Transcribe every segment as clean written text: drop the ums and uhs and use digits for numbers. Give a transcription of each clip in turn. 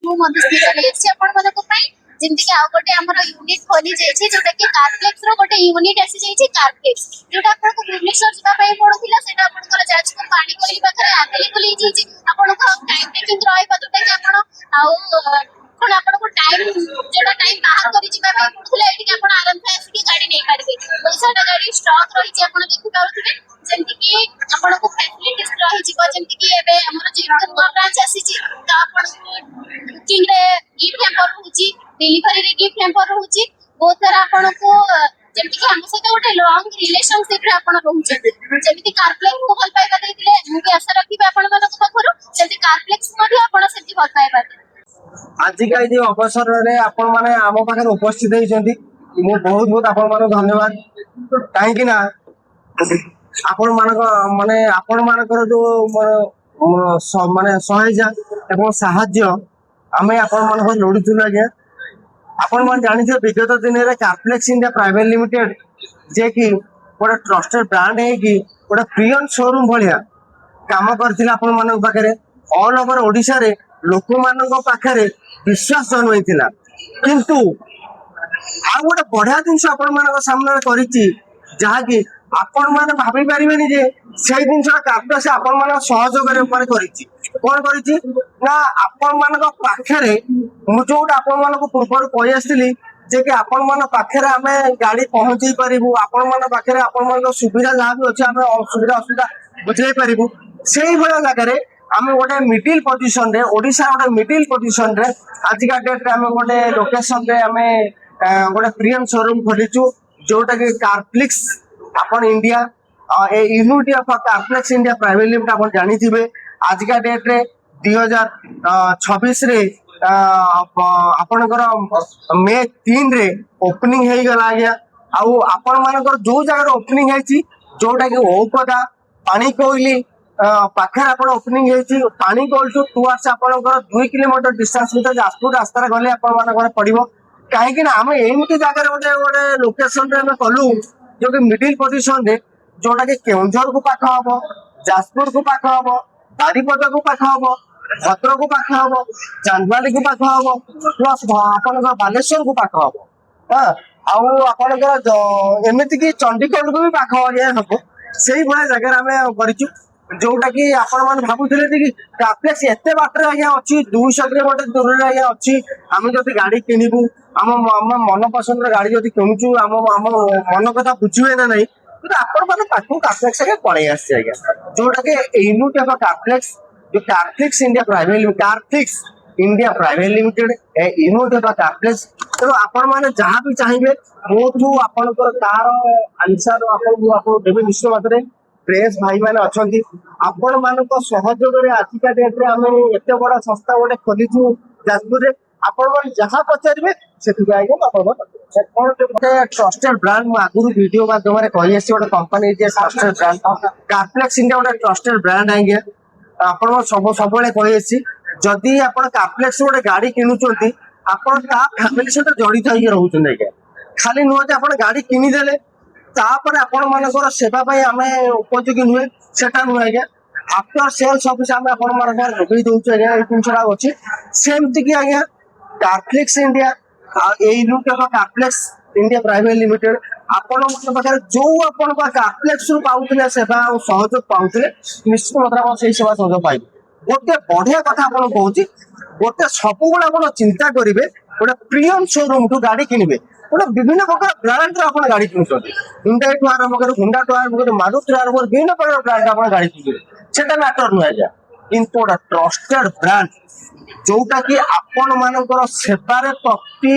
ମୁଁ ମଧୁସ୍ମିତା ନେଇଛି ଆପଣମାନଙ୍କ ପାଇଁ। ଯେମିତିକି ଆଉ ଗୋଟେ ଆମର ୟୁନିଟ୍ ଖୋଲି ଯାଇଛି ଯୋଉଟାକି କାର୍ଫ୍ଲେକ୍ସର ଗୋଟେ ୟୁନିଟ୍ ଆସିଯାଇଛି କାର୍ଫ୍ଲେକ୍ସ, ଯୋଉଟା ଆପଣଙ୍କୁ ଭୁବନେଶ୍ୱର ଯିବା ପାଇଁ ପଡୁଥିଲା ସେଟା ଆପଣଙ୍କର ଯାଜପୁର ପାଣିକୋଇଲି ପାଖରେ ଆଭେଲେବଲ ହେଇଯାଇଛି। ଆପଣଙ୍କୁ ଆଉ ଟାଇମ୍ ଟେକିଂ ରହିବ ଯୋଉଟାକି ଆପଣ ଆଉ କଣ ଆପଣଙ୍କୁ ଟାଇମ୍ ବାହାର କରି ଯିବା ପାଇଁ ପଡୁଥିଲା, ଏଠିକି ଆପଣ ଆରାମସେ ଆସିକି ଗାଡି ନେଇପାରିବେ। ବହୁତ ସାରା ଗାଡି ଷ୍ଟକ୍ ରହିଛି ଆପଣ ଦେଖିପାରୁଥିବେ, ଯେମିତିକି ଆପଣଙ୍କୁ ଫ୍ୟାସିଲିଟିସ୍ ରହିଯିବ। ଯେମିତିକି ଏବେ ଆମର ଯେହେତୁ ନୂଆ ବ୍ରାଞ୍ଚ ଆସିଛି ତ ଆପଣଙ୍କୁ ବୁକିଂରେ ଗିଫ୍ଟ ହ୍ୟାମ୍ପର ରହୁଛି, ଡେଲିଭରିରେ ଗିଫ୍ଟ ହ୍ୟାମ୍ପର ରହୁଛି। ବହୁତ ସାରା ଆପଣଙ୍କୁ ଯେମିତିକି ଆମ ସହିତ ଗୋଟେ ଲଙ୍ଗ ରିଲେସନସିପରେ ଆପଣ ରହୁଛନ୍ତି। ଯେମିତି କାର୍ଫ୍ଲେକ୍ସକୁ ଭଲ ପାଇବା ଦେଇଥିଲେ ମୁଁ ବି ଆଶା ରଖିବି ଆପଣମାନଙ୍କ ପାଖରୁ, ସେମିତି କାର୍ଫ୍ଲେକ୍ସ ମଧ୍ୟ ଆପଣ ସେମିତି ଭଲ ପାଇବା ଦେବେ। ଆଜିକା ଏଇ ଅବସରରେ ଆପଣ ମାନେ ଆମ ପାଖରେ ଉପସ୍ଥିତ ହେଇଛନ୍ତି, ମୁଁ ବହୁତ ବହୁତ ଆପଣ ମାନଙ୍କୁ ଧନ୍ୟବାଦ। କାହିଁକି ନା ଆପଣ ମାନଙ୍କର ଯୋଉ ମାନେ ସହାୟତା ଏବଂ ସାହାଯ୍ୟ ଆମେ ଆପଣ ମାନଙ୍କୁ ଲୋଡୁଥିଲୁ। ଆଜ୍ଞା ଆପଣ ମାନେ ଜାଣିଥିବେ ବିଗତ ଦିନରେ କାର୍ଫ୍ଲେକ୍ସ ଇଣ୍ଡିଆ ପ୍ରାଇଭେଟ ଲିମିଟେଡ ଯେ କି ଗୋଟେ ଟ୍ରଷ୍ଟେଡ ବ୍ରାଣ୍ଡ ହେଇକି ଗୋଟେ ପ୍ରିୟନ ଶୋରୁମ ଭଳିଆ କାମ କରିଥିଲା ଆପଣ ମାନଙ୍କ ପାଖରେ। ଅଲ ଓଭର ଓଡିଶାରେ ଲୋକମାନଙ୍କ ପାଖରେ ବିଶ୍ୱାସ ଜନ୍ମେଇଥିଲା। କିନ୍ତୁ ଆଉ ଗୋଟେ ବଢିଆ ଜିନିଷ ଆପଣ ମାନଙ୍କ ସାମ୍ନାରେ କରିଛି, ଯାହାକି ଆପଣ ମାନେ ଭାବି ପାରିବେନି ଯେ ସେଇ ଜିନିଷଟା କାର୍ଫ୍ଲେକ୍ସ ଆପଣ ମାନଙ୍କ ସହଯୋଗରେ ଉପରେ କରିଛି। କଣ କରିଛି ନା ଆପଣ ମାନଙ୍କ ପାଖରେ ମୁଁ ଯୋଉଟା ଆପଣ ମାନଙ୍କୁ ପୂର୍ବରୁ କହି ଆସିଥିଲି ଯେ କି ଆପଣ ମାନଙ୍କ ପାଖରେ ଆମେ ଗାଡି ପହଞ୍ଚେଇ ପାରିବୁ, ଆପଣ ମାନଙ୍କ ପାଖରେ ଆପଣ ମାନଙ୍କ ସୁବିଧା ଯାହା ବି ଅଛି ଆମେ ସୁବିଧା ଅସୁବିଧା ବୁଝେଇ ପାରିବୁ। ସେଇଭଳିଆ ଜାଗାରେ ଆମେ ଗୋଟେ ମିଡିଲ ପୋଜିସନରେ, ଓଡିଶା ଗୋଟେ ମିଡିଲ ପୋଜିସନରେ ଆଜିକା ଡେଟରେ ଆମେ ଗୋଟେ ଲୋକେସନରେ ଆମେ ଗୋଟେ ପ୍ରିୟମ ଶୋରୁମ ଖୋଲିଛୁ, ଯୋଉଟା କି କାର୍ଫ୍ଲେକ୍ସ ଆପଣ India a unit of Carflex India private limited ଆପଣ ଜାଣିଥିବେ। ଆଜିକା ଡେଟରେ 2026ରେ ଆପଣଙ୍କର ମେ 3ରେ ଓପନିଂ ହେଇଗଲା ଆଜ୍ଞା। ଆଉ ଆପଣ ମାନଙ୍କର ଯୋଉ ଜାଗାରେ ଓପନିଂ ହେଇଛି ଯୋଉଟା କି ଔପଦା ପାଣିକୋଇଲି ପାଖରେ ଆପଣ ଓପନିଂ ହେଇଛି, ପାଣିକୋଇଲିଠୁ ଟୁଆର୍ଡସ ଆପଣଙ୍କର 2 କିଲୋମିଟର ଡିଷ୍ଟାନ୍ସ ଭିତରେ ଯାଜପୁର ରାସ୍ତାରେ ଗଲେ ଆପଣ ମାନଙ୍କର ପଡିବ। କାହିଁକି ନା ଆମେ ଏମିତି ଜାଗାରେ ଗୋଟେ ଗୋଟେ ଲୋକେସନରେ ଆମେ କଲୁ ଯୋଉକି ମିଡିଲ ପୋଜିସନରେ, ଯୋଉଟା କି କେଉଁଝରକୁ ପାଖ ହବ, ଯାଜପୁରକୁ ପାଖ ହବ, ବାରିପଦାକୁ ପାଖ ହବ, ଭଦ୍ରକକୁ ପାଖ ହବ, ଚାନ୍ଦବାଲିକୁ ପାଖ ହବ, ପ୍ଲସ ଆପଣଙ୍କର ବାଲେଶ୍ୱରକୁ ପାଖ ହବ। ଆଉ ଆପଣଙ୍କର ଏମିତିକି ଚଣ୍ଡିଖୋଲକୁ ବି ପାଖ ଆଜ୍ଞା ହବ। ସେଇଭଳିଆ ଜାଗାରେ ଆମେ କରିଛୁ, ଯୋଉଟା କି ଆପଣ ମାନେ ଭାବୁଥିଲେ କି କାର୍ଫ୍ଲେକ୍ସ ଏତେ ବାଟରେ ଆଜ୍ଞା ଅଛି, 200 କିଲୋମିଟର ଦୂରରେ ଆଜ୍ଞା ଅଛି। ଆମେ ଯଦି ଗାଡି କିଣିବୁ, ଆମ ମନ ପସନ୍ଦର ଗାଡି ଯଦି କିଣୁଛୁ, ଆମ ମନ କଥା ବୁଝିବେ ନା ନାହିଁ, କିନ୍ତୁ ଆପଣ ମାନେ ପାଖକୁ କାର୍ଫ୍ଲେକ୍ସ ଆଜ୍ଞା ପଳେଇ ଆସିছে ଆଜ୍ଞା। ଯୋଉଟା କି ୟୁନିଟ୍ ଅଫ କାର୍ଫ୍ଲେକ୍ସ जो Carflex India private limited unit of Carflex. तेणु आपण मैंने जहाँ भी चाहिए मोठू आपंकर तार आंसर आपको देवे निश्चय मात्रा। प्रेस भाई मैंने अच्छा आपण मान सहयोग आजिका डेट्रे आम एत बड़ा संस्था गोटे खोलीचु जाजपुर में। आपण मैंने जहाँ पचारे से ट्रस्टेड ब्रांड आगुरी वीडियो माध्यम कही गोटे कंपनी ट्रस्टेड ब्रांड कार्फिक्स इंडिया गोटे ट्रस्टेड ब्रांड आज्ञा। ଆପଣ ସବୁବେଳେ କହି ଯଦି ଆପଣ କାର୍ଫ୍ଲେକ୍ସ ଗୋଟେ ଗାଡି କିଣୁଛନ୍ତି ଆପଣ ତା ଫ୍ୟାମିଲି ସହିତ ଜଡିତ ହେଇକି ରହୁଛନ୍ତି ଆଜ୍ଞା। ଖାଲି ନୁହଁ ଯେ ଆପଣ ଗାଡି କିଣିଦେଲେ ତାପରେ ଆପଣ ମାନଙ୍କର ସେବା ପାଇଁ ଆମେ ଉପଯୋଗୀ ନୁହେଁ, ସେଟା ନୁହେଁ ଆଜ୍ଞା। ଆଫ୍ଟର ସେଲ ସର୍ଭିସ ଆମେ ଆପଣ ମାନଙ୍କର ଯୋଗେଇ ଦଉଛୁ ଆଜ୍ଞା। ଏଇ ଜିନିଷଟା ଅଛି ସେମିତି କି ଆଜ୍ଞା କାର୍ଫ୍ଲେକ୍ସ ଇଣ୍ଡିଆ ଆଉ ଏଇ unit of Carflex India private limited आपण पाखे जो आपण कार्फ्लेक्स पाऊले सेवा और सहयोग पाऊले निश्चित मात्रा से सेवा सहयोग पाइबे। गोटे बढ़िया कथा आपन कहूँ गोटे सब आप चिंता करेंगे गोटे प्रियम शोरूम ठू गाड़ी किणवे गोटे विभिन्न प्रकार ब्रांड आप गाड़ी किणुच्च हुंडा ठू आरंभ कर हुंडा ठू आरंभ कर मारुति आरंभ कर विभिन्न प्रकार ब्रांड आप गाड़ी किणुवे सेटा मैटर नुह आज्ञा। किंतु गोटे ट्रस्टेड ब्रांड जोटा कि आपण मानकर सेवारे प्रति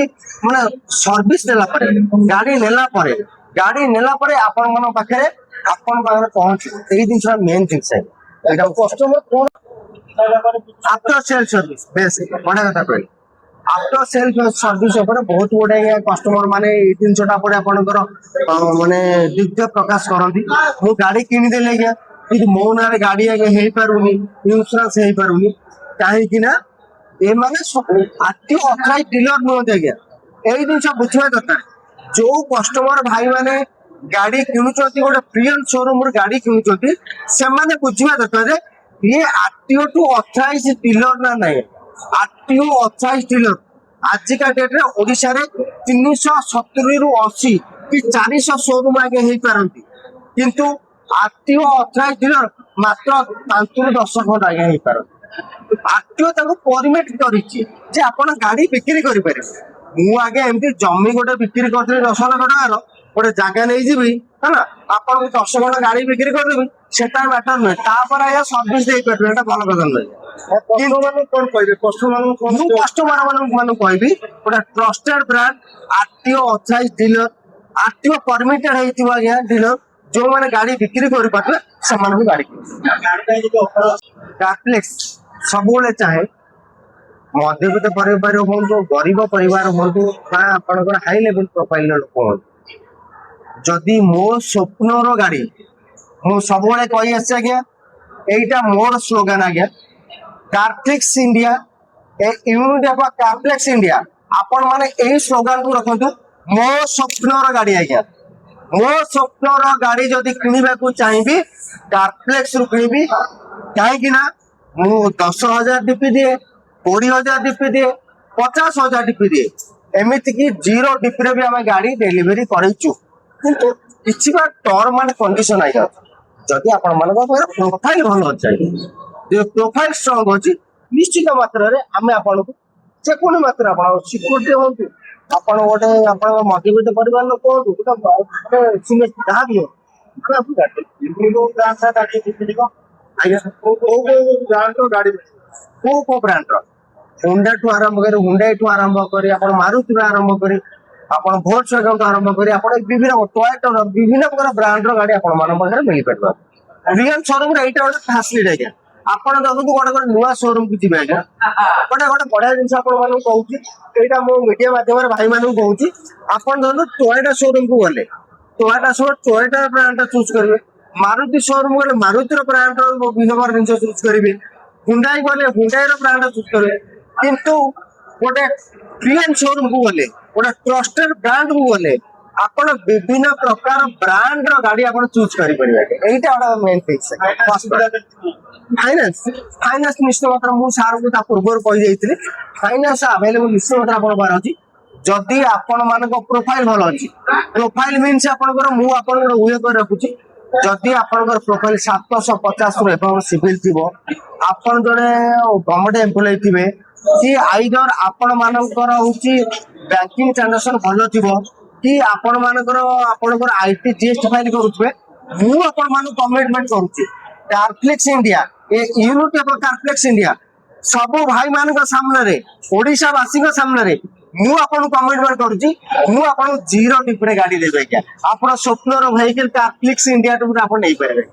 माने सर्विस देला परे गाड़ी नेला परे आपण मन पाखे पहुंच यही जिन मेन जिन कस्टमर कौन आफ्टर सेल सर्विस बेस बढ़िया कथा कह आफ्टर सेल सर्विस बहुत गुड़े कस्टमर माने जिनटा आपंकर माने दिग्ध प्रकाश करती मु गाड़ी किनीदे आज्ञा कि मो ना गाड़ी आगे हो पारुनी इन्शुरांस हो पारुनी कहीं ये माने सब आरटीओ अथराइज डीलर नुहति आज्ञा। यही जिन बुझा दरकार जो कस्टमर भाई माने गाड़ी किणुचंती गोटे प्रियम शोरूम गाड़ी किणुचंती से माने बुझा दरकार ये आरटीओ टू अथराइज डीलर ना नहीं आरटीओ ऑथराइज्ड डीलर आजिका डेट रे ओडिशा रे 370 रु 80 कि 400 शोरूम आगे हेई पारंती किंतु आरटीओ ऑथराइज्ड डीलर मात्र 5 रु 10 खंड आगे हेई पारंती आरटीओ ताको परमिट करिछि जे आपण गाड़ी बिक्री करि परिबे मु आगे एमती जमी गोटे बिक्री करथि 10 लाख टकार गोटे जगह नहीं जीवी है ना आपन 10 खंड गाड़ी बिक्री करदेबी सेटा मैटर न तापर आया सर्विस देई परबे एटा भलो कदम नहीं कस्टमर मानू कहबी गोटे trusted brand RTO authorised dealer RTO permitted हेतिबा गया डीलर जो माने गाड़ी बिक्री करि पाते से माने गाड़ी कार्प्लेक्स सबुले चाहे मध्यवित्त परिवार हूँ गरीब परिवार हूँ आपंकर हाई लेवल प्रोफाइल लोक हूँ जदि मो स्वप्नर गाड़ी मु सब कही आसी आज्ञा एटा मोर स्लोगान आज्ञा Carflex India a unit of कार्प्लेक्स India आपण माने एही स्लोगान को रखंतु मो स्वप्नर गाड़ी आज्ञा मो स्वप्नर गाड़ी जदि किनिबा को चाहिबी कार्प्लेक्स रु किनिबी काहे कि ना मु 10,000 डीपी दिए 20,000 डीपी दिए 50,000 डीपी दिए एमिति की 0 डीपी रे भी आम गाड़ी डेलीवरी करेचु किंतु किछि बा टर्म एंड कंडीशन आइ जदि आपण मानक प्रोफाइल भल अछि जो प्रोफाइल स्ट्रांग अछि निश्चित मात्रा रे आमे आपण को जेकोनी मात्रा आपण सिक्योरिटी होंतु आपण गोटे आपण मध्यवित्त परिवार लोक होंतु गोटे सिंगल कहा दियो आपको गाड़ी को ब्रांड गाड़ी दिखो आया ब्रांड तो गाड़ी को ब्रांड रो होंडा टू आरंभ करी हुंडई टू आरंभ करी आपण मारुति रो आरंभ करी आपण वोल्क्सवैगन टू आरंभ करी आपण विभिन्न टोयोटा विभिन्न प्रकार ब्रांड रो गाड़ी आपण मान पाखरे मिल परबा रियल शोरूम रे एटा गोटे फैसिलिटी आज्ञा आपण देखु गोटे गोटे नुआ शोरूम की जिबे आज्ञा गोटे गोटे बढ़िया जिनस आपण मानु कहूची एटा मो मीडिया माध्यम रे भाई मानु कहूची आपण देखु टोयोटा शोरूम को गले टोयोटा ब्रांड चूज करिवे मारुति शोरूम गले मारुति रो ब्रांड रो विभिन्न प्रकार जिनस चूज करिवे हुंडई गले हुंडई रो ब्रांड चूज करिवे किंतु गोटे रियल शोरूम को गले गोटे ट्रस्टेड ब्रांड को गले आपण विभिन्न प्रकार ब्रांड रो गाड़ी आपण चूज करि परिबे एटा बड़ा मेन फिक्स है फाइनेंस फाइनेंस निश्चित मात्रा मु सार को ता पूर्व कहि जाइतिले फाइनेंस अवेलेबल निश्चित मात्रा आपण बार अछि जदि आपण मानको प्रोफाइल भल अछि प्रोफाइल मीन्स आपनकर मु आपनकर उहे कर रखुची जदि आपनकर प्रोफाइल 750 रो एबं सिविल थिबो आपण जने गवर्नमेंट एम्प्लॉय थिबे कि आइदर आपण मानकर होची बैंकिंग ट्रांजैक्शन भलो थिबो कि आपण मानकर आईटी जीएसटी फाइल करूथबे मु आपण मान कमिटमेंट करूची Carplex India a unit of कार्प्लेक्स India सब भाई मान सामने रे ओडिशा वासी सामने रे मु आपण कमिटमेंट करूची मु आपण 0 टिपरे गाड़ी देबे क्या आपण स्वप्नर व्हीकल कार्प्लेक्स इंडिया टू आपण नहीं पारे